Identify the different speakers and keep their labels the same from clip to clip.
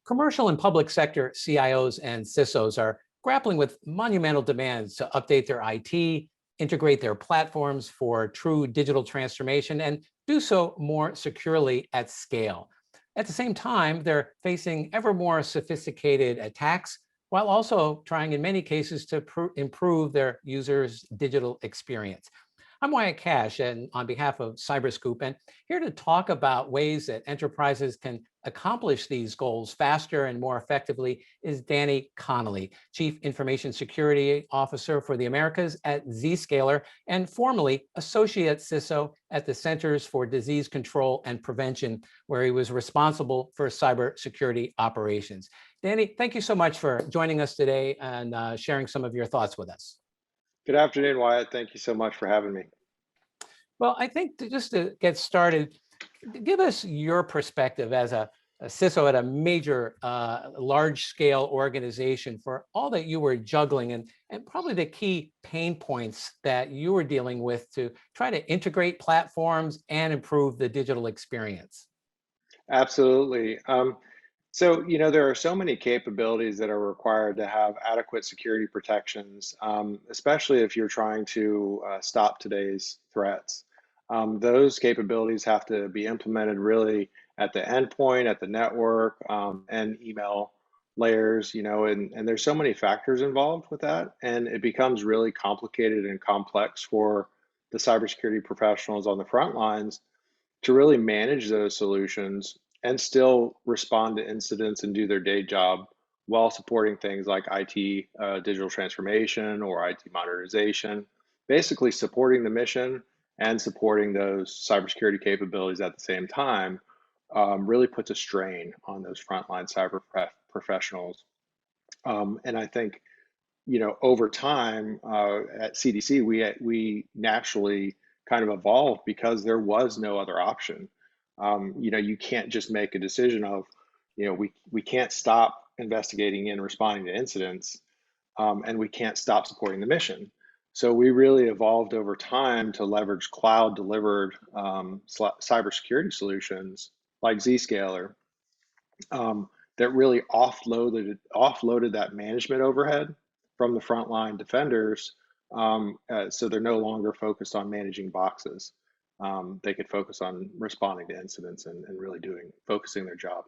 Speaker 1: Commercial and public sector CIOs and CISOs are grappling with monumental demands to update their IT, integrate their platforms for true digital transformation, and do so more securely at scale. At the same time, they're facing ever more sophisticated attacks while also trying, in many cases, to improve their users' digital experience. I'm Wyatt Cash, and on behalf of CyberScoop, and here to talk about ways that enterprises can accomplish these goals faster and more effectively is Danny Connelly, Chief Information Security Officer for the Americas at Zscaler, and formerly Associate CISO at the Centers for Disease Control and Prevention, where he was responsible for cybersecurity operations. Danny, thank you so much for joining us today and sharing some of your thoughts with us.
Speaker 2: Good afternoon, Wyatt. Thank you so much for having me.
Speaker 1: Well, I think just to get started, give us your perspective as a CISO at a major, large-scale organization for all that you were juggling and probably the key pain points that you were dealing with to try to integrate platforms and improve the digital experience.
Speaker 2: Absolutely. There are so many capabilities that are required to have adequate security protections, especially if you're trying to stop today's threats. Those capabilities have to be implemented really at the endpoint, at the network, and email layers, and there's so many factors involved with that, and it becomes really complicated and complex for the cybersecurity professionals on the front lines to really manage those solutions and still respond to incidents and do their day job while supporting things like IT digital transformation or IT modernization, basically supporting the mission and supporting those cybersecurity capabilities at the same time really puts a strain on those frontline professionals. And I think, over time at CDC, we naturally kind of evolved because there was no other option. You can't just make a decision of, we can't stop investigating and responding to incidents, and we can't stop supporting the mission. So we really evolved over time to leverage cloud delivered cybersecurity solutions like Zscaler that really offloaded that management overhead from the frontline defenders, so they're no longer focused on managing boxes. They could focus on responding to incidents and really focusing their job.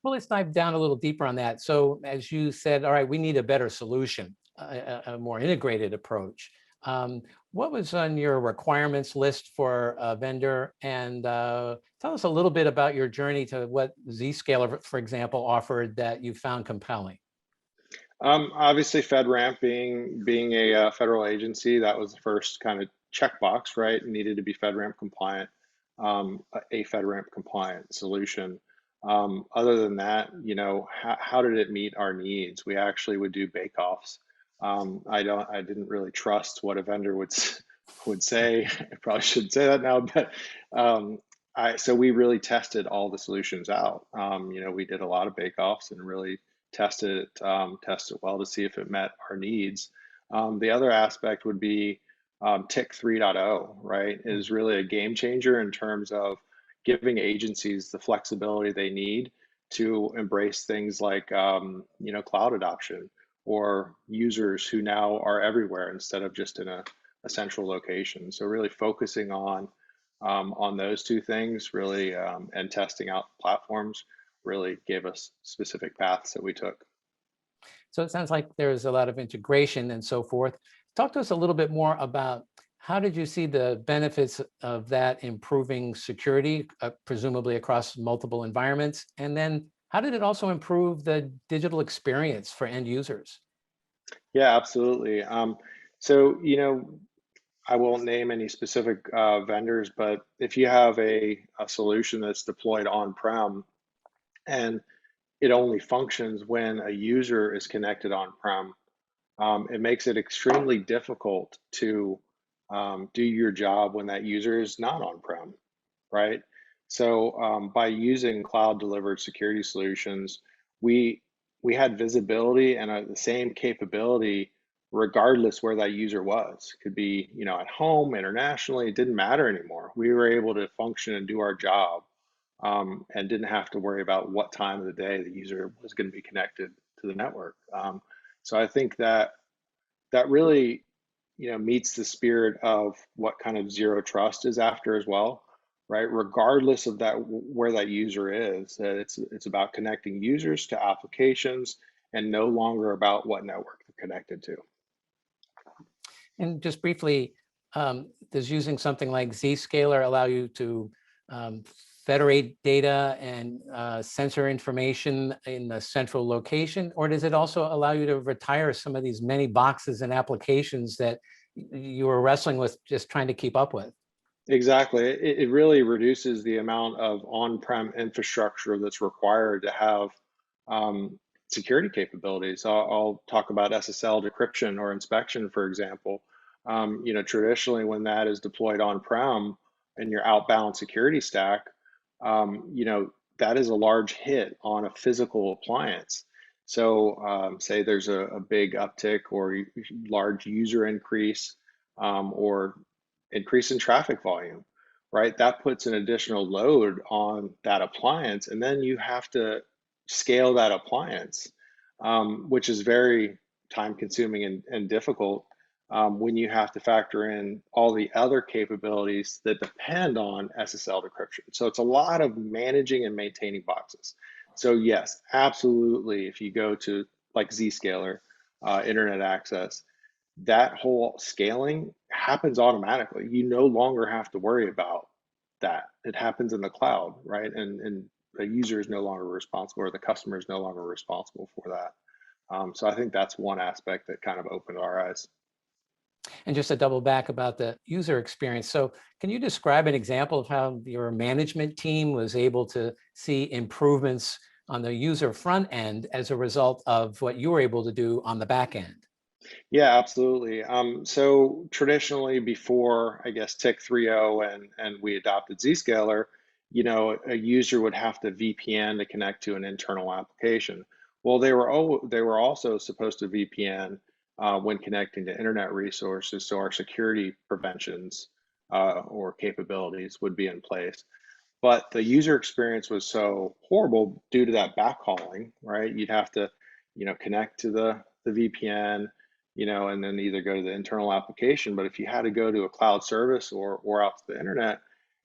Speaker 1: Well, let's dive down a little deeper on that. So as you said, all right, we need a better solution, a more integrated approach. What was on your requirements list for a vendor? And tell us a little bit about your journey to what Zscaler, for example, offered that you found compelling.
Speaker 2: Obviously, FedRAMP being a federal agency, that was the first kind of checkbox, right? It needed to be FedRAMP compliant, a FedRAMP compliant solution. Other than that, how did it meet our needs? We actually would do bake-offs. I didn't really trust what a vendor would say. I probably shouldn't say that now, but so we really tested all the solutions out. We did a lot of bake-offs and really tested it well to see if it met our needs. The other aspect would be TIC 3.0, right, is really a game changer in terms of giving agencies the flexibility they need to embrace things like cloud adoption or users who now are everywhere instead of just in a central location. So really focusing on those two things really and testing out platforms really gave us specific paths that we took.
Speaker 1: So it sounds like there's a lot of integration and so forth. Talk to us a little bit more about how did you see the benefits of that improving security, presumably across multiple environments? And then how did it also improve the digital experience for end users?
Speaker 2: Yeah, absolutely. So, I won't name any specific vendors, but if you have a solution that's deployed on-prem and it only functions when a user is connected on-prem, it makes it extremely difficult to do your job when that user is not on-prem, right? So by using cloud-delivered security solutions, we we had visibility and the same capability regardless where that user was. Could be, at home, internationally, it didn't matter anymore. We were able to function and do our job and didn't have to worry about what time of the day the user was going to be connected to the network. So I think that that really, meets the spirit of what kind of zero trust is after as well, right? Regardless of that where that user is, it's about connecting users to applications and no longer about what network they're connected to.
Speaker 1: And just briefly, does using something like Zscaler allow you to um, federate data and censor information in a central location? Or does it also allow you to retire some of these many boxes and applications that you were wrestling with just trying to keep up with?
Speaker 2: Exactly. It really reduces the amount of on-prem infrastructure that's required to have security capabilities. I'll talk about SSL decryption or inspection, for example. Traditionally, when that is deployed on-prem in your outbound security stack, that is a large hit on a physical appliance. So, say there's a big uptick or large user increase, or increase in traffic volume, right? That puts an additional load on that appliance, and then you have to scale that appliance, which is very time consuming and difficult when you have to factor in all the other capabilities that depend on SSL decryption. So it's a lot of managing and maintaining boxes. So yes, absolutely. If you go to like Zscaler, internet access, that whole scaling happens automatically. You no longer have to worry about that. It happens in the cloud, right? And the user is no longer responsible, or the customer is no longer responsible for that. So I think that's one aspect that kind of opened our eyes.
Speaker 1: And just to double back about the user experience. So can you describe an example of how your management team was able to see improvements on the user front end as a result of what you were able to do on the back end?
Speaker 2: Yeah, absolutely. So traditionally, before I guess Tick 3.0 and we adopted Zscaler, a user would have to VPN to connect to an internal application. Well, they were also supposed to VPN when connecting to internet resources, so our security preventions or capabilities would be in place. But the user experience was so horrible due to that backhauling, right? You'd have to, connect to the VPN, and then either go to the internal application. But if you had to go to a cloud service or out to the internet,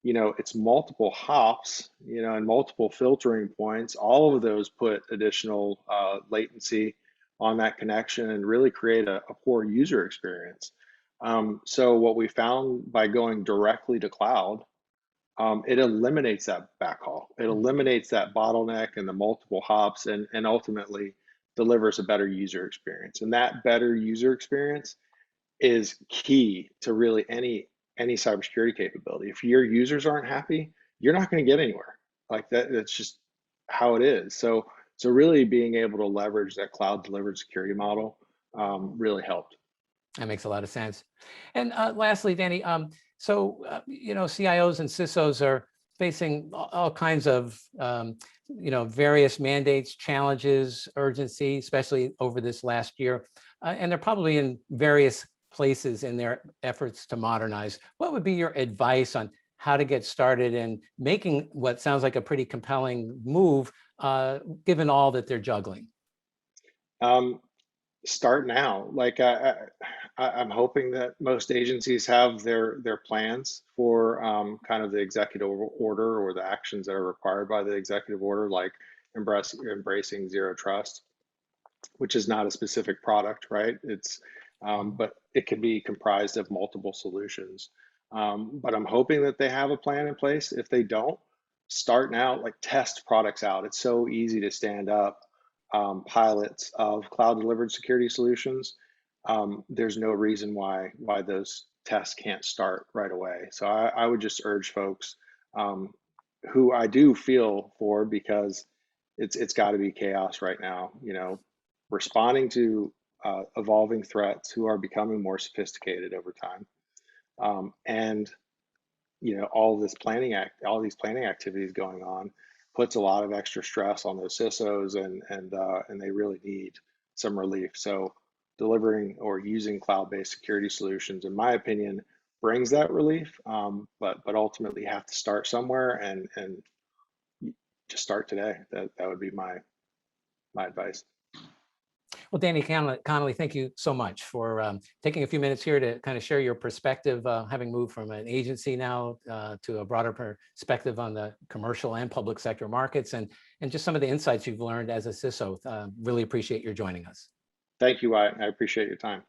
Speaker 2: it's multiple hops, and multiple filtering points. All of those put additional latency on that connection and really create a poor user experience. So what we found by going directly to cloud, it eliminates that backhaul. It eliminates that bottleneck and the multiple hops, and ultimately delivers a better user experience. And that better user experience is key to really any cybersecurity capability. If your users aren't happy, you're not going to get anywhere. Like that, that's just how it is. So really being able to leverage that cloud delivered security model really helped.
Speaker 1: That makes a lot of sense. And lastly, Danny, CIOs and CISOs are facing all kinds of, various mandates, challenges, urgency, especially over this last year. And they're probably in various places in their efforts to modernize. What would be your advice on how to get started in making what sounds like a pretty compelling move, given all that they're juggling?
Speaker 2: Um, Start now. Like I'm hoping that most agencies have their plans for kind of the executive order or the actions that are required by the executive order, like embracing zero trust, which is not a specific product, right? It's but it can be comprised of multiple solutions. But I'm hoping that they have a plan in place. If they don't, start now, like test products out. It's so easy to stand up pilots of cloud delivered security solutions. There's no reason why those tests can't start right away. So I would just urge folks um, who I do feel for, because it's got to be chaos right now. Responding to evolving threats who are becoming more sophisticated over time, and all these planning activities going on puts a lot of extra stress on those CISOs, and they really need some relief. So delivering or using cloud-based security solutions, in my opinion, brings that relief. But ultimately, you have to start somewhere, and just start today. That would be my advice.
Speaker 1: Well, Danny Connelly, thank you so much for taking a few minutes here to kind of share your perspective, having moved from an agency now to a broader perspective on the commercial and public sector markets, and just some of the insights you've learned as a CISO. Really appreciate your joining us.
Speaker 2: Thank you, Wyatt. I appreciate your time.